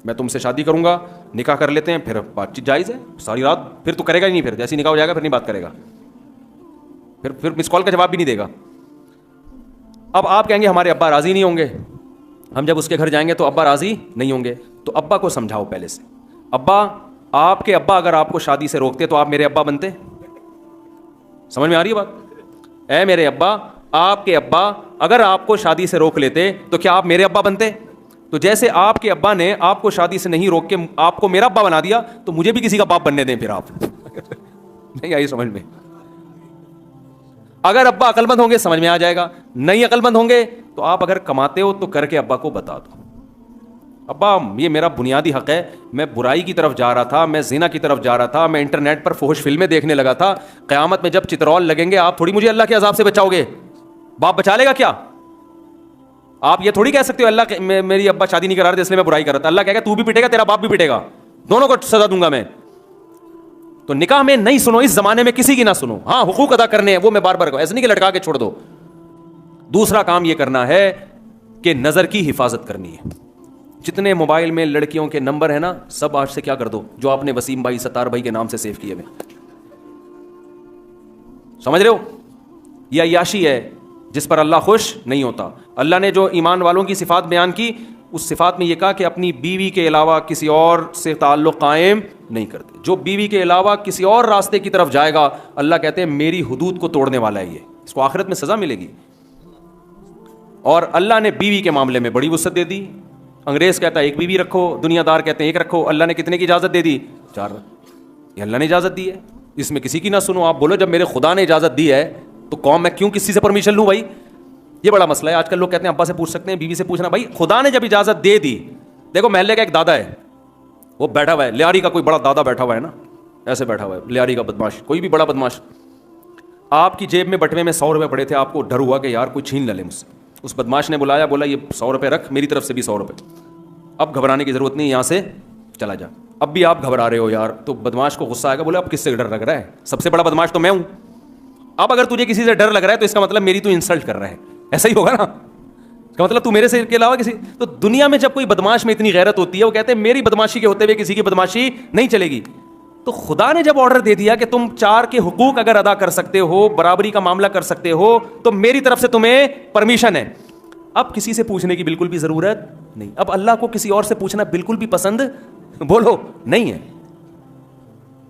میں تم سے شادی کروں گا, نکاح کر لیتے ہیں, پھر بات چیت جائز ہے, ساری رات پھر تو کرے گا ہی نہیں, پھر جیسے نکاح ہو جائے گا پھر نہیں بات کرے گا, پھر مس کال کا جواب بھی نہیں دے گا. اب آپ کہیں گے ہمارے ابا راضی نہیں ہوں گے, ہم جب اس کے گھر جائیں گے تو ابا راضی نہیں ہوں گے. تو ابا کو سمجھاؤ پہلے سے, ابا آپ کے ابا اگر آپ کو شادی سے روکتے تو آپ میرے ابا بنتے؟ سمجھ میں آ رہی ہے بات؟ اے میرے ابا, آپ کے ابا اگر آپ کو شادی سے روک لیتے تو کیا آپ میرے ابا بنتے؟ تو جیسے آپ کے ابا نے آپ کو شادی سے نہیں روک کے آپ کو میرا ابا بنا دیا, تو مجھے بھی کسی کا باپ بننے دیں پھر آپ. نہیں آئی سمجھ میں؟ اگر ابا عقل مند ہوں گے سمجھ میں آ جائے گا, نہیں عقل مند ہوں گے تو آپ اگر کماتے ہو تو کر کے ابا کو بتا دو, ابا یہ میرا بنیادی حق ہے, میں برائی کی طرف جا رہا تھا, میں زنا کی طرف جا رہا تھا, میں انٹرنیٹ پر فحش فلمیں دیکھنے لگا تھا, قیامت میں جب چترول لگیں گے آپ تھوڑی مجھے اللہ کے عذاب سے بچاؤ گے, باپ بچا لے گا کیا؟ آپ یہ تھوڑی کہہ سکتے ہو اللہ میری ابا شادی نہیں کرا رہے تھے اس لیے میں برائی کر رہا تھا. اللہ کہے گا تو بھی پٹے گا, تیرا باپ بھی پٹے گا, دونوں کو سزا دوں گا میں. تو نکاح میں نہیں سنو, اس زمانے میں کسی کی نہ سنو. ہاں حقوق ادا کرنے ہیں وہ میں بار بار کہوں, ایسے نہیں کہ لٹکا کے چھوڑ دو. دوسرا کام یہ کرنا ہے کہ نظر کی حفاظت کرنی ہے. جتنے موبائل میں لڑکیوں کے نمبر ہیں نا, سب آج سے کیا کر دو جو آپ نے وسیم بھائی ستار بھائی کے نام سے سیو کیے ہوئے. سمجھ رہے ہو؟ یہ عیاشی ہے جس پر اللہ خوش نہیں ہوتا. اللہ نے جو ایمان والوں کی صفات بیان کی, اس صفات میں یہ کہا کہ اپنی بیوی کے علاوہ کسی اور سے تعلق قائم نہیں کرتے. جو بیوی کے علاوہ کسی اور راستے کی طرف جائے گا, اللہ کہتے ہیں میری حدود کو توڑنے والا ہے, یہ اس کو آخرت میں سزا ملے گی. اور اللہ نے بیوی کے معاملے میں بڑی وسعت دے دی. انگریز کہتا ہے ایک بیوی رکھو, دنیا دار کہتے ہیں ایک رکھو. اللہ نے کتنے کی اجازت دے دی؟ 4. یہ اللہ نے اجازت دی ہے, اس میں کسی کی نہ سنو. آپ بولو جب میرے خدا نے اجازت دی ہے تو قوم میں کیوں کسی سے پرمیشن لوں بھائی؟ یہ بڑا مسئلہ ہے. آج کل لوگ کہتے ہیں ابا سے پوچھ سکتے ہیں, بیوی سے پوچھنا. بھائی خدا نے جب اجازت دے دی, دیکھو محلے کا ایک دادا ہے, وہ بیٹھا ہوا ہے, لیاری کا کوئی بڑا دادا بیٹھا ہوا ہے نا, ایسے بیٹھا ہوا ہے لیاری کا بدماش, کوئی بھی بڑا بدماش. آپ کی جیب میں بٹوے میں 100 روپے پڑے تھے, آپ کو ڈر ہوا کہ یار کوئی چھین نہ لے مجھ سے. اس بدماش نے بلایا, بولا یہ 100 روپے رکھ, میری طرف سے بھی 100 روپے, اب گھبرانے کی ضرورت نہیں, یہاں سے چلا جا. اب بھی آپ گھبرا رہے ہو یار, تو بدماش کو غصہ آئے گا, بولا اب کس سے ڈر لگ رہا ہے؟ سب سے بڑا بدماش تو میں ہوں. اب اگر تجھے کسی سے ڈر لگ رہا ہے تو اس کا مطلب میری تو انسلٹ کر رہا ہے, ایسا ہی ہوگا نا. اس کا مطلب تو میرے سے کے علاوہ کسی. تو دنیا میں جب کوئی بدماش میں اتنی غیرت ہوتی ہے, وہ کہتے ہیں میری بدماشی کے ہوتے ہوئے کسی کی بدماشی نہیں چلے گی. تو خدا نے جب آرڈر دے دیا کہ تم 4 کے حقوق اگر ادا کر سکتے ہو, برابری کا معاملہ کر سکتے ہو, تو میری طرف سے تمہیں پرمیشن ہے. اب کسی سے پوچھنے کی بالکل بھی ضرورت نہیں. اب اللہ کو کسی اور سے پوچھنا بالکل بھی پسند بولو نہیں ہے.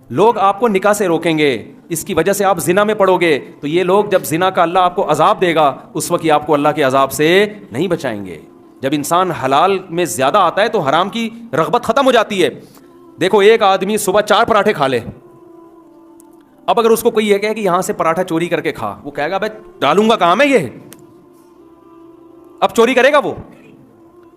لوگ آپ کو نکاح سے روکیں گے, اس کی وجہ سے آپ زنا میں پڑو گے, تو یہ لوگ جب زنا کا اللہ آپ کو عذاب دے گا, اس وقت آپ کو اللہ کے عذاب سے نہیں بچائیں گے. جب انسان حلال میں زیادہ آتا ہے تو حرام کی رغبت ختم ہو جاتی ہے. دیکھو ایک آدمی صبح 4 پراٹھے کھا لے, اب اگر اس کو کوئی یہ کہے کہ یہاں سے پراٹھا چوری کر کے کھا, وہ کہے گا بھائی ڈالوں گا کہاں میں یہ, اب چوری کرے گا وہ.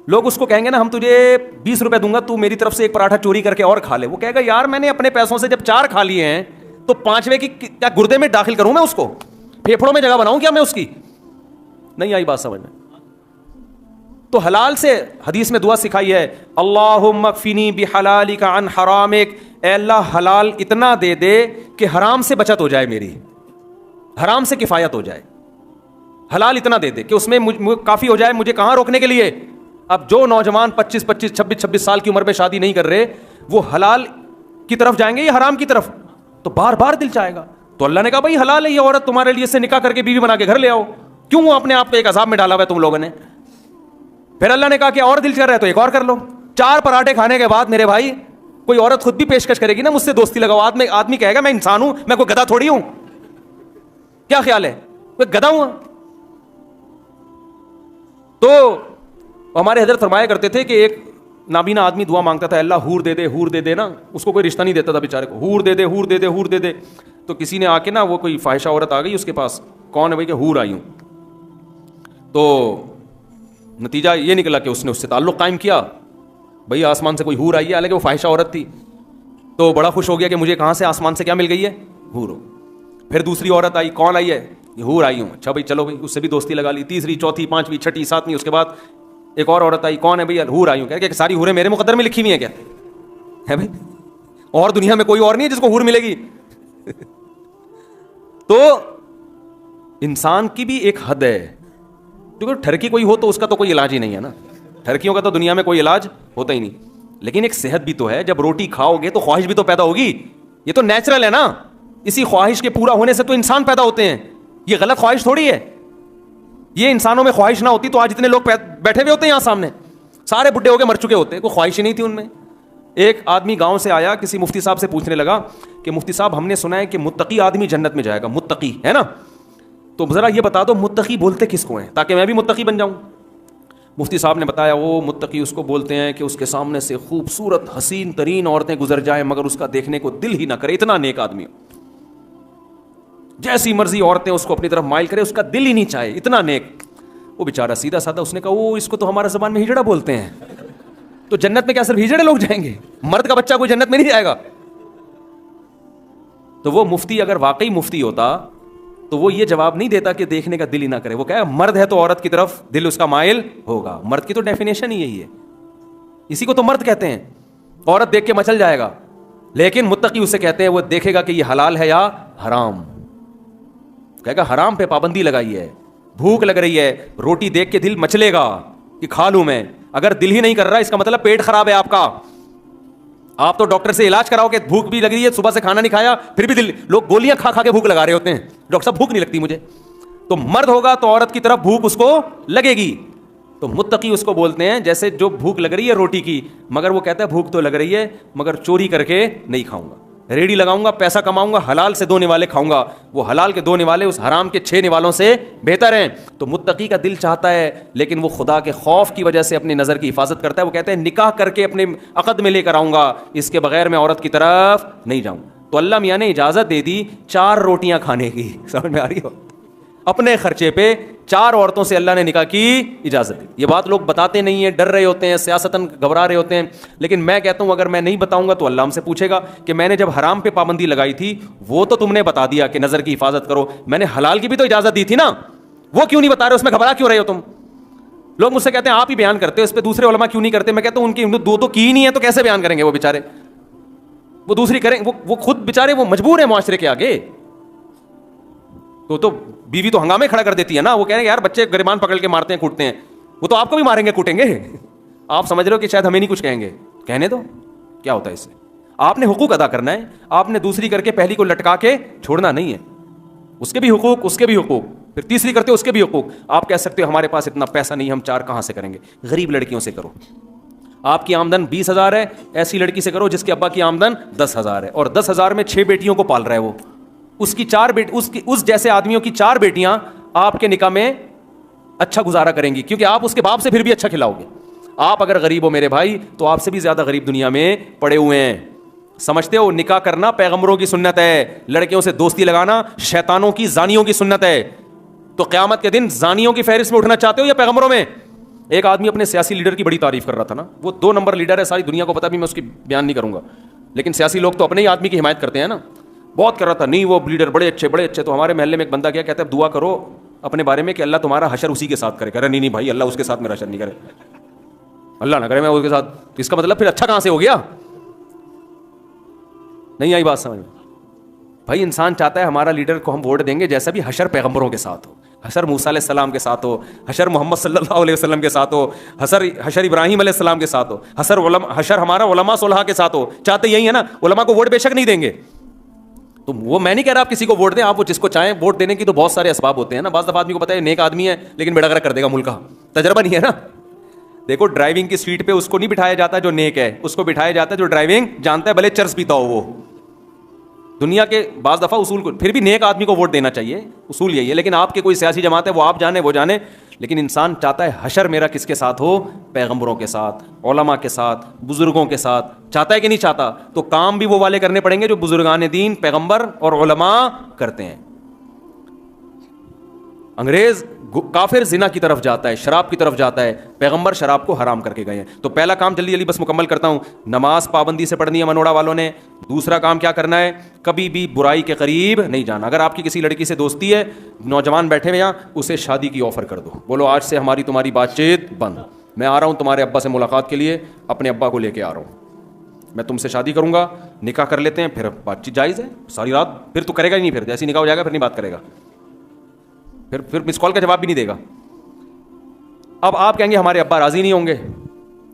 لوگ اس کو کہیں گے نا ہم تجھے 20 روپے دوں گا, تو میری طرف سے ایک پراٹھا چوری کر کے اور کھا لے. وہ کہے گا یار میں نے اپنے پیسوں سے جب 4 کھا لیے ہیں تو 5ویں کی کیا گردے میں داخل کروں میں اس کو, پھیپھڑوں میں جگہ بناؤں کیا میں اس کی؟ نہیں آئی بات سمجھ میں؟ تو حلال سے حدیث میں دعا سکھائی ہے, اللہم اکفنی بحلالک عن حرامک, اے اللہ حلال اتنا دے دے کہ حرام سے بچت ہو جائے, میری حرام سے کفایت ہو جائے. حلال اتنا دے دے کہ اس میں کافی ہو جائے مجھے کہاں روکنے کے لیے. اب جو نوجوان 25 26 سال کی عمر میں شادی نہیں کر رہے, وہ حلال کی طرف جائیں گے یا حرام کی طرف؟ تو بار بار دل چاہے گا. تو اللہ نے کہا بھائی حلال ہے یہ عورت تمہارے لیے, سے نکاح کر کے بیوی بنا کے گھر لے آؤ. کیوں وہ اپنے آپ کو ایک عذاب میں ڈالا ہوا ہے تم لوگوں نے؟ پھر اللہ نے کہا کہ اور دل چاہ رہا ہے تو ایک اور کر لو. 4 پراٹھے کھانے کے بعد میرے بھائی کوئی عورت خود بھی پیشکش کرے گی نا مجھ سے دوستی لگاؤ. آدمی کہے گا میں انسان ہوں, میں کوئی گدھا تھوڑی ہوں. کیا خیال ہے کوئی گدھا ہوں؟ تو ہمارے حضرت فرمایا کرتے تھے کہ ایک نابینا آدمی دعا مانگتا تھا, اللہ ہور دے دے, ہور دے دے نا. اس کو کوئی رشتہ نہیں دیتا تھا بیچارے کو, ہور دے دے, ہور دے دے, ہور دے دے. تو کسی نے آ کے نا, وہ کوئی فاحشہ عورت آ گئی اس کے پاس, کون ہے بھائی کہ ہور آئی ہوں. تو نتیجہ یہ نکلا کہ اس نے اس سے تعلق قائم کیا. بھائی آسمان سے کوئی ہور آئی ہے, حالانکہ وہ فاحشہ عورت تھی. تو بڑا خوش ہو گیا کہ مجھے کہاں سے آسمان سے کیا مل گئی ہے, ہور. پھر دوسری عورت آئی, کون آئی ہے, ہور آئی ہوں. اچھا بھائی چلو بھائی, اس سے بھی دوستی لگا لی. تیسری, چوتھی, 5ویں, 6ٹھی, 7ویں. اس کے بعد ایک اور عورت آئی, کون ہے بھائی, ہور آئی ہوں. کہ ساری ہوریں میرے مقدر میں لکھی ہوئی ہیں کیا ہے بھائی, اور دنیا میں کوئی اور نہیں ہے جس کو ہور ملے گی. تو انسان کی بھی ایک حد ہے, کیونکہ ٹھرکی کوئی ہو تو اس کا تو کوئی علاج ہی نہیں ہے نا. ٹھرکیوں کا تو دنیا میں کوئی علاج ہوتا ہی نہیں. لیکن ایک صحت بھی تو ہے, جب روٹی کھاؤ گے تو خواہش بھی تو پیدا ہوگی, یہ تو نیچرل ہے نا, اسی خواہش کے پورا ہونے سے تو انسان پیدا ہوتے ہیں, یہ غلط خواہش تھوڑی ہے. یہ انسانوں میں خواہش نہ ہوتی تو آج اتنے لوگ بیٹھے ہوئے ہوتے ہیں یہاں سامنے, سارے بڈھے ہو کے مر چکے ہوتے, کوئی خواہش ہی نہیں تھی ان میں. ایک آدمی گاؤں سے آیا, کسی مفتی صاحب سے پوچھنے لگا کہ مفتی صاحب ہم نے سنا ہے کہ متقی آدمی جنت میں جائے گا, متقی ہے نا, تو ذرا یہ بتا دو متقی بولتے کس کو ہیں تاکہ میں بھی متقی بن جاؤں. مفتی صاحب نے بتایا وہ متقی اس کو بولتے ہیں کہ اس کے سامنے سے خوبصورت حسین ترین عورتیں گزر جائیں مگر اس کا دیکھنے کو دل ہی نہ کرے, اتنا نیک آدمی ہو, جیسی مرضی عورتیں اس کو اپنی طرف مائل کرے اس کا دل ہی نہیں چاہے, اتنا نیک. وہ بیچارہ سیدھا سادہ, اس نے کہا وہ اس کو تو ہمارا زبان میں ہجڑا بولتے ہیں, تو جنت میں کیا صرف ہجڑے لوگ جائیں گے, مرد کا بچہ کوئی جنت میں نہیں جائے گا. تو وہ مفتی اگر واقعی مفتی ہوتا تو وہ یہ جواب نہیں دیتا کہ دیکھنے کا دل ہی نہ کرے, وہ کہے مرد ہے تو عورت کی طرف دل اس کا مائل ہوگا. مرد کی تو ڈیفینیشن ہی یہی ہے, اسی کو تو مرد کہتے ہیں. عورت دیکھ کے مچل جائے گا, لیکن متقی اسے کہتے ہیں وہ دیکھے گا کہ یہ حلال ہے یا حرام, کہے گا حرام پہ پابندی لگائی ہے, بھوک لگ رہی ہے, روٹی دیکھ کے دل مچلے گا کہ کھا لوں میں, اگر دل ہی نہیں کر رہا اس کا مطلب پیٹ خراب ہے آپ کا. آپ تو ڈاکٹر سے علاج کراؤ کہ بھوک بھی لگ رہی ہے, صبح سے کھانا نہیں کھایا پھر بھی دل, لوگ گولیاں کھا کھا کے بھوک لگا رہے ہوتے ہیں, ڈاکٹر صاحب بھوک نہیں لگتی مجھے. تو مرد ہوگا تو عورت کی طرف بھوک اس کو لگے گی, تو متقی اس کو بولتے ہیں جیسے جو بھوک لگ رہی ہے روٹی کی, مگر وہ کہتا ہے بھوک تو لگ رہی ہے مگر چوری کر کے نہیں کھاؤں گا, ریڑی لگاؤں گا, پیسہ کماؤں گا, حلال سے 2 نوالے کھاؤں گا, وہ حلال کے 2 نوالے اس حرام کے 6 نوالوں سے بہتر ہیں. تو متقی کا دل چاہتا ہے لیکن وہ خدا کے خوف کی وجہ سے اپنی نظر کی حفاظت کرتا ہے. وہ کہتے ہیں نکاح کر کے اپنے عقد میں لے کر آؤں گا, اس کے بغیر میں عورت کی طرف نہیں جاؤں. تو اللہ میاں نے اجازت دے دی 4 روٹیاں کھانے کی, سمجھ میں آ رہی ہو, اپنے خرچے پہ 4 عورتوں سے اللہ نے نکاح کی اجازت دی. یہ بات لوگ بتاتے نہیں ہیں, ڈر رہے ہوتے ہیں, سیاستاً گھبرا رہے ہوتے ہیں, لیکن میں کہتا ہوں اگر میں نہیں بتاؤں گا تو اللہ ہم سے پوچھے گا کہ میں نے جب حرام پہ پابندی لگائی تھی وہ تو تم نے بتا دیا کہ نظر کی حفاظت کرو, میں نے حلال کی بھی تو اجازت دی تھی نا, وہ کیوں نہیں بتا رہے, اس میں گھبرا کیوں رہے ہو تم. لوگ مجھ سے کہتے ہیں آپ ہی بیان کرتے ہو, اس پہ دوسرے علماء کیوں نہیں کرتے. میں کہتا ہوں ان کی 2 تو کی ہی نہیں ہے تو کیسے بیان کریں گے وہ بیچارے, وہ دوسری کریں, وہ خود بیچارے وہ مجبور ہیں معاشرے کے آگے. تو بیوی تو ہنگامے کھڑا کر دیتی ہے نا, وہ کہہ رہے ہیں یار بچے گریبان پکڑ کے مارتے ہیں کوٹتے ہیں, وہ تو آپ کو بھی ماریں گے کوٹیں گے. آپ سمجھ رہے ہو کہ شاید ہمیں نہیں کچھ کہیں گے, کہنے دو کیا ہوتا ہے اس سے. آپ نے حقوق ادا کرنا ہے, آپ نے دوسری کر کے پہلی کو لٹکا کے چھوڑنا نہیں ہے, اس کے بھی حقوق, اس کے بھی حقوق, پھر تیسری کرتے اس کے بھی حقوق. آپ کہہ سکتے ہو ہمارے پاس اتنا پیسہ نہیں, ہم 4 کہاں سے کریں گے, غریب لڑکیوں سے کرو. آپ کی آمدن 20,000 ہے, ایسی لڑکی سے کرو جس کے ابا کی آمدن 10,000 ہے اور 10,000 میں 6 بیٹیوں کو پال رہا ہے, وہ اس کی 4 بیٹی, اس جیسے آدمیوں کی 4 بیٹیاں آپ کے نکاح میں اچھا گزارا کریں گی, کیونکہ آپ اس کے باپ سے پھر بھی اچھا کھلاؤ گے. آپ اگر غریب ہو میرے بھائی تو آپ سے بھی زیادہ غریب دنیا میں پڑے ہوئے ہیں. سمجھتے ہو نکاح کرنا پیغمبروں کی سنت ہے, لڑکیوں سے دوستی لگانا شیطانوں کی, زانیوں کی سنت ہے. تو قیامت کے دن زانیوں کی فہرست میں اٹھنا چاہتے ہو یا پیغمبروں میں؟ ایک آدمی اپنے سیاسی لیڈر کی بڑی تعریف کر رہا تھا نا, وہ 2 نمبر لیڈر ہے, ساری دنیا کو پتا بھی, میں اس کی بیان نہیں کروں گا, لیکن سیاسی لوگ تو اپنے ہی آدمی کی حمایت کرتے ہیں نا. بہت کر رہا تھا, نہیں وہ لیڈر بڑے اچھے بڑے اچھے. تو ہمارے محلے میں ایک بندہ کیا کہتا ہے دعا کرو اپنے بارے میں کہ اللہ تمہارا حشر اسی کے ساتھ کرے. کہہ رہا نہیں بھائی اللہ اس کے ساتھ میرا حشر نہیں کرے, اللہ نہ کرے میں اس کے ساتھ. تو اس کا مطلب پھر اچھا کہاں سے ہو گیا؟ نہیں آئی بات سمجھ میں بھائی. انسان چاہتا ہے ہمارا لیڈر کو ہم ووٹ دیں گے جیسا بھی حشر پیغمبروں کے ساتھ ہو, حشر موسیٰ علیہ السلام کے ساتھ ہو, حشر محمد صلی اللہ علیہ وسلم کے ساتھ ہو, حشر ابراہیم علیہ السلام کے ساتھ ہو, حشر ہمارا علماء صلحاء کے ساتھ ہو. چاہتے یہی ہے نا, علماء کو ووٹ بے شک نہیں دیں گے. تو وہ میں نہیں کہہ رہا آپ کسی کو ووٹ دیں, آپ وہ جس کو چاہیں. ووٹ دینے کی تو بہت سارے اسباب ہوتے ہیں نا. بعض دفعہ آدمی کو پتا ہے نیک آدمی ہے لیکن بیڑا گرک کر دے گا ملک کا, تجربہ نہیں ہے نا. دیکھو ڈرائیونگ کی سیٹ پہ اس کو نہیں بٹھایا جاتا جو نیک ہے, اس کو بٹھایا جاتا ہے جو ڈرائیونگ جانتا ہے بھلے چرس پیتا ہو. وہ دنیا کے بعض دفعہ اصول کو, پھر بھی نیک آدمی کو ووٹ دینا چاہیے, اصول یہی ہے. لیکن آپ کے کوئی سیاسی جماعت ہے وہ آپ جانے وہ جانے, لیکن انسان چاہتا ہے حشر میرا کس کے ساتھ ہو, پیغمبروں کے ساتھ, علماء کے ساتھ, بزرگوں کے ساتھ. چاہتا ہے کہ نہیں چاہتا؟ تو کام بھی وہ والے کرنے پڑیں گے جو بزرگان دین, پیغمبر اور علماء کرتے ہیں. انگریز کافر زنا کی طرف جاتا ہے, شراب کی طرف جاتا ہے, پیغمبر شراب کو حرام کر کے گئے ہیں. تو پہلا کام جلدی جلدی بس مکمل کرتا ہوں, نماز پابندی سے پڑھنی ہے منوڑا والوں نے. دوسرا کام کیا کرنا ہے, کبھی بھی برائی کے قریب نہیں جانا. اگر آپ کی کسی لڑکی سے دوستی ہے, نوجوان بیٹھے ہوئے یہاں, اسے شادی کی آفر کر دو. بولو آج سے ہماری تمہاری بات چیت بند, میں آ رہا ہوں تمہارے ابا سے ملاقات کے لیے, اپنے ابا کو لے کے آ رہا ہوں, میں تم سے شادی کروں گا, نکاح کر لیتے ہیں, پھر بات چیت جائز ہے ساری رات. پھر تو کرے گا ہی نہیں, پھر جیسے نکاح ہو جائے گا پھر نہیں بات کرے گا, پھر مس کال کا جواب بھی نہیں دے گا. اب آپ کہیں گے ہمارے ابا راضی نہیں ہوں گے,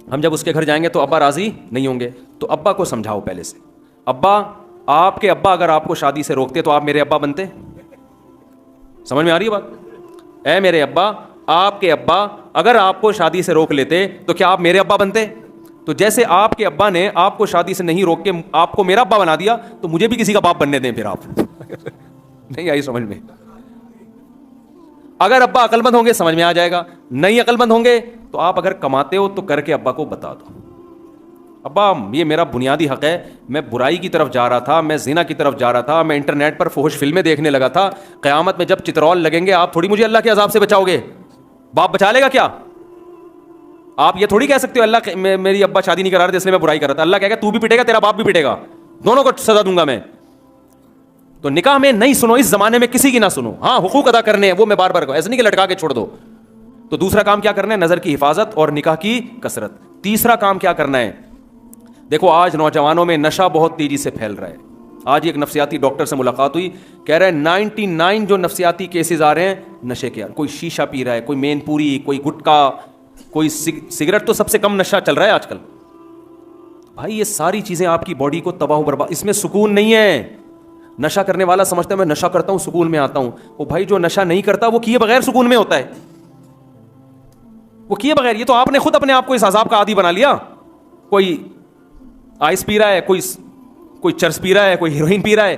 ہم جب اس کے گھر جائیں گے تو ابا راضی نہیں ہوں گے, تو ابا کو سمجھاؤ پہلے سے, ابا آپ کے ابا اگر آپ کو شادی سے روکتے تو آپ میرے ابا بنتے؟ سمجھ میں آ رہی ہے بات؟ اے میرے ابا, آپ کے ابا اگر آپ کو شادی سے روک لیتے تو کیا آپ میرے ابا بنتے؟ تو جیسے آپ کے ابا نے آپ کو شادی سے نہیں روک کے آپ کو میرا ابا بنا دیا, تو مجھے بھی کسی کا باپ بننے دیں پھر آپ. نہیں آئی سمجھ میں؟ اگر ابا عقل مند ہوں گے سمجھ میں آ جائے گا, نہیں عقل مند ہوں گے تو آپ اگر کماتے ہو تو کر کے ابا کو بتا دو, ابا یہ میرا بنیادی حق ہے, میں برائی کی طرف جا رہا تھا, میں زنا کی طرف جا رہا تھا, میں انٹرنیٹ پر فحش فلمیں دیکھنے لگا تھا, قیامت میں جب چترول لگیں گے آپ تھوڑی مجھے اللہ کے عذاب سے بچاؤ گے, باپ بچا لے گا کیا؟ آپ یہ تھوڑی کہہ سکتے ہو اللہ میری ابا شادی نہیں کرا رہے تھے اس لیے میں برائی کر رہا تھا, اللہ کہے گا تو بھی پٹے گا, تیرا باپ بھی پٹے گا, دونوں کو سزا دوں گا میں. تو نکاح میں نہیں سنو, اس زمانے میں کسی کی نہ سنو. ہاں حقوق ادا کرنے ہیں, وہ میں بار بار کہوں, ایسے نہیں کہ لٹکا کے چھوڑ دو. تو دوسرا کام کیا کرنا ہے؟ نظر کی حفاظت اور نکاح کی کثرت. تیسرا کام کیا کرنا ہے؟ دیکھو آج نوجوانوں میں نشہ بہت تیزی سے پھیل رہا ہے. آج ایک نفسیاتی ڈاکٹر سے ملاقات ہوئی, کہہ رہے ہیں 99 جو نفسیاتی کیسز آ رہے ہیں نشے کے. کوئی شیشہ پی رہا ہے, کوئی مین پوری, کوئی گٹکا, کوئی سگریٹ, تو سب سے کم نشہ چل رہا ہے آج کل. بھائی یہ ساری چیزیں آپ کی باڈی کو تباہ و برباد, اس میں سکون نہیں ہے. نشہ کرنے والا سمجھتا ہے میں نشہ کرتا ہوں سکون میں آتا ہوں. وہ بھائی جو نشہ نہیں کرتا وہ کیے بغیر سکون میں ہوتا ہے, وہ کیے بغیر. یہ تو آپ نے خود اپنے آپ کو اس عذاب کا عادی بنا لیا. کوئی آئس پی رہا ہے, کوئی چرس پی رہا ہے, کوئی ہیروئن پی رہا ہے.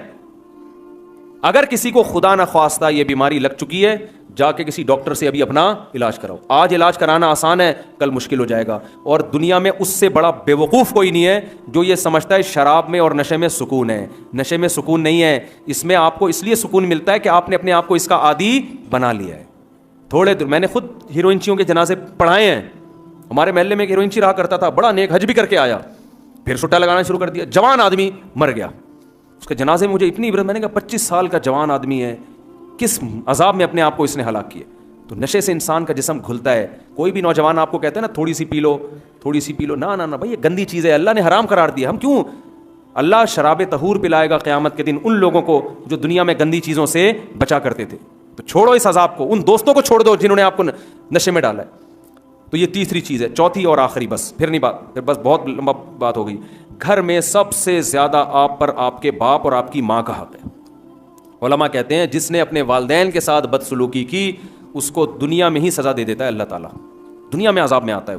اگر کسی کو خدا نخواستہ یہ بیماری لگ چکی ہے, جا کے کسی ڈاکٹر سے ابھی اپنا علاج کراؤ. آج علاج کرانا آسان ہے, کل مشکل ہو جائے گا. اور دنیا میں اس سے بڑا بے وقوف کوئی نہیں ہے جو یہ سمجھتا ہے شراب میں اور نشے میں سکون ہے. نشے میں سکون نہیں ہے, اس میں آپ کو اس لیے سکون ملتا ہے کہ آپ نے اپنے آپ کو اس کا عادی بنا لیا ہے. تھوڑے دیر میں نے خود ہیروئنچیوں کے جنازے پڑھائے ہیں. ہمارے محلے میں ایک ہیروئنچی رہا کرتا تھا, بڑا نیک, حج بھی کر کے آیا, پھر سٹا لگانا شروع کر دیا. جوان آدمی مر گیا, اس کے جنازے میں مجھے اتنی عبرت, میں نے کہا 25 سال کا جوان آدمی ہے, کس عذاب میں اپنے آپ کو اس نے ہلاک کیا. تو نشے سے انسان کا جسم کھلتا ہے. کوئی بھی نوجوان آپ کو کہتا ہے نا تھوڑی سی پی لو, تھوڑی سی پی لو, نہ نہ بھائی یہ گندی چیز ہے, اللہ نے حرام قرار دیا. ہم کیوں, اللہ شراب طہور پلائے گا قیامت کے دن ان لوگوں کو جو دنیا میں گندی چیزوں سے بچا کرتے تھے. تو چھوڑو اس عذاب کو, ان دوستوں کو چھوڑ دو جنہوں نے آپ کو نشے میں ڈالا ہے. تو یہ تیسری چیز ہے. چوتھی اور آخری, بس پھر نہیں بات, پھر بس بہت لمبا بات ہو گئی. گھر میں سب سے زیادہ آپ پر آپ کے باپ اور آپ کی ماں کا حق ہے. علماء کہتے ہیں جس نے اپنے والدین کے ساتھ بدسلوکی کی اس کو دنیا میں ہی سزا دے دیتا ہے اللہ تعالیٰ, دنیا میں عذاب میں آتا ہے.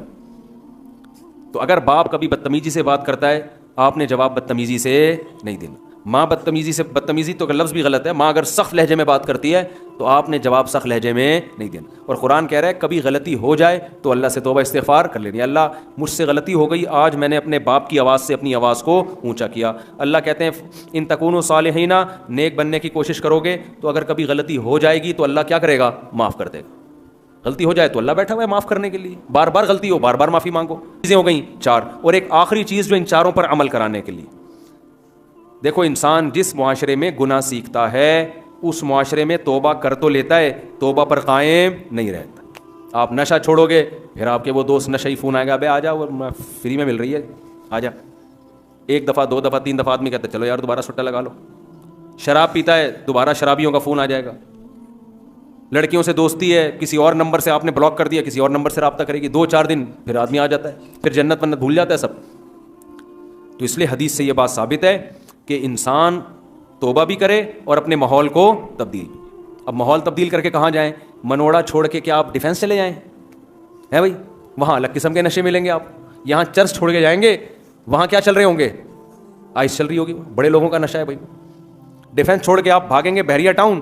تو اگر باپ کبھی بدتمیزی سے بات کرتا ہے, آپ نے جواب بدتمیزی سے نہیں دینا. ماں بدتمیزی تو لفظ بھی غلط ہے, ماں اگر سخت لہجے میں بات کرتی ہے تو آپ نے جواب سخت لہجے میں نہیں دینا. اور قرآن کہہ رہا ہے کبھی غلطی ہو جائے تو اللہ سے توبہ استغفار کر لینی. اللہ مجھ سے غلطی ہو گئی, آج میں نے اپنے باپ کی آواز سے اپنی آواز کو اونچا کیا. اللہ کہتے ہیں ان تکونوا صالحین, نیک بننے کی کوشش کرو گے تو اگر کبھی غلطی ہو جائے گی تو اللہ کیا کرے گا؟ معاف کر دے گا. غلطی ہو جائے تو اللہ بیٹھا ہوا ہے معاف کرنے کے لیے. بار بار غلطی ہو, بار بار معافی مانگو. چیزیں ہو گئیں 4. اور ایک آخری چیز جو ان چاروں پر عمل کرانے کے لیے, دیکھو انسان جس معاشرے میں گناہ سیکھتا ہے اس معاشرے میں توبہ کر تو لیتا ہے, توبہ پر قائم نہیں رہتا. آپ نشہ چھوڑو گے, پھر آپ کے وہ دوست نشئی فون آئے گا, بے آ جاؤ فری میں مل رہی ہے, آ جا. 1 دفعہ 2 دفعہ 3 دفعہ آدمی کہتا ہے چلو یار دوبارہ سٹا لگا لو. شراب پیتا ہے, دوبارہ شرابیوں کا فون آ جائے گا. لڑکیوں سے دوستی ہے, کسی اور نمبر سے آپ نے بلاک کر دیا, کسی اور نمبر سے رابطہ کرے گی, 2-4 دن پھر آدمی آ جاتا ہے, پھر جنت منت بھول جاتا ہے سب. تو اس لیے حدیث سے یہ بات ثابت ہے کہ انسان توبہ بھی کرے اور اپنے ماحول کو تبدیل. اب ماحول تبدیل کر کے کہاں جائیں؟ منوڑا چھوڑ کے کیا آپ ڈیفینس چلے جائیں؟ ہے بھائی, وہاں الگ قسم کے نشے ملیں گے. آپ یہاں چرچ چھوڑ کے جائیں گے, وہاں کیا چل رہے ہوں گے؟ آئس چل رہی ہوگی, بڑے لوگوں کا نشہ ہے بھائی. ڈیفینس چھوڑ کے آپ بھاگیں گے بحریہ ٹاؤن,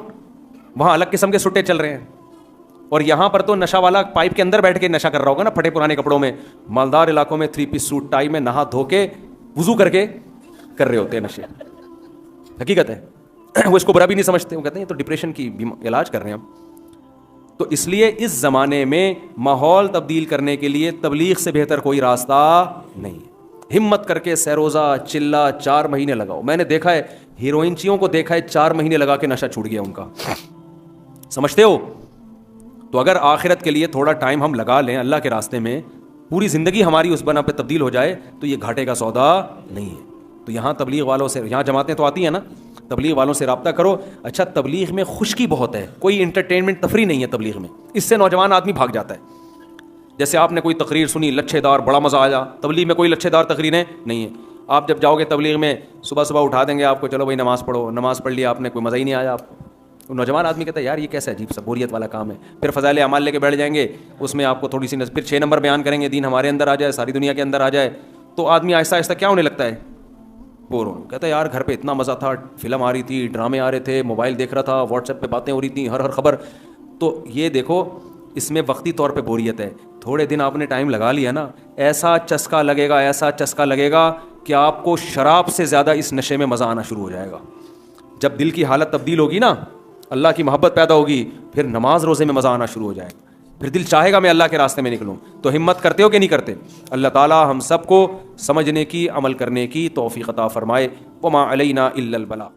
وہاں الگ قسم کے سٹے چل رہے ہیں. اور یہاں پر تو نشہ والا پائپ کے اندر بیٹھ کے نشہ کر رہا ہوگا نا, پھٹے پرانے کپڑوں میں. مالدار علاقوں میں 3 پیس سوٹ ٹائی میں نہا دھو کے وضو کر کے کر رہے ہوتے ہیں نشے. حقیقت ہے, وہ اس کو برا بھی نہیں سمجھتے, وہ کہتے ہیں تو ڈپریشن کی علاج کر رہے ہیں ہم. تو اس لیے اس زمانے میں ماحول تبدیل کرنے کے لیے تبلیغ سے بہتر کوئی راستہ نہیں. ہمت کر کے سیروزہ چلا 4 مہینے لگاؤ. میں نے دیکھا ہے ہیروئنچیوں کو, دیکھا ہے 4 مہینے لگا کے نشہ چھوٹ گیا ان کا. سمجھتے ہو؟ تو اگر آخرت کے لیے تھوڑا ٹائم ہم لگا لیں اللہ کے راستے میں, پوری زندگی ہماری اس بنا پہ تبدیل ہو جائے تو یہ گھاٹے کا سودا نہیں ہے. تو یہاں تبلیغ والوں سے, یہاں جماعتیں تو آتی ہیں نا, تبلیغ والوں سے رابطہ کرو. اچھا تبلیغ میں خشکی بہت ہے, کوئی انٹرٹینمنٹ تفریح نہیں ہے تبلیغ میں, اس سے نوجوان آدمی بھاگ جاتا ہے. جیسے آپ نے کوئی تقریر سنی لچھے دار، بڑا مزہ آیا. تبلیغ میں کوئی لچھے دار تقریریں نہیں ہیں. آپ جب جاؤ گے تبلیغ میں صبح صبح اٹھا دیں گے آپ کو، چلو بھائی نماز پڑھو، نماز پڑھ لیا آپ نے، کوئی مزہ ہی نہیں آیا آپ کو. نوجوان آدمی کہتا ہے یار یہ کیسا عجیب سا بوریت والا کام ہے. پھر فضائل اعمال لے کے بیٹھ جائیں گے، اس میں آپ کو تھوڑی سی پھر 6 نمبر بیان کریں گے، دین ہمارے اندر آ جائے، ساری دنیا کے اندر آ جائے، تو آدمی آہستہ آہستہ کیا ہونے لگتا ہے؟ بور ہو. کہتا ہے یار گھر پہ اتنا مزہ تھا، فلم آ رہی تھی، ڈرامے آ رہے تھے، موبائل دیکھ رہا تھا، واٹس ایپ پہ باتیں ہو رہی تھیں، ہر خبر. تو یہ دیکھو اس میں وقتی طور پہ بوریت ہے. تھوڑے دن آپ نے ٹائم لگا لیا نا، ایسا چسکا لگے گا، ایسا چسکا لگے گا کہ آپ کو شراب سے زیادہ اس نشے میں مزہ آنا شروع ہو جائے گا. جب دل کی حالت تبدیل ہوگی نا، اللہ کی محبت پیدا ہوگی، پھر نماز روزے میں مزہ آنا شروع ہو جائے گا، پھر دل چاہے گا میں اللہ کے راستے میں نکلوں. تو ہمت کرتے ہو کہ نہیں کرتے؟ اللہ تعالیٰ ہم سب کو سمجھنے کی، عمل کرنے کی توفیق عطا فرمائے. وما علینا الا البلاغ.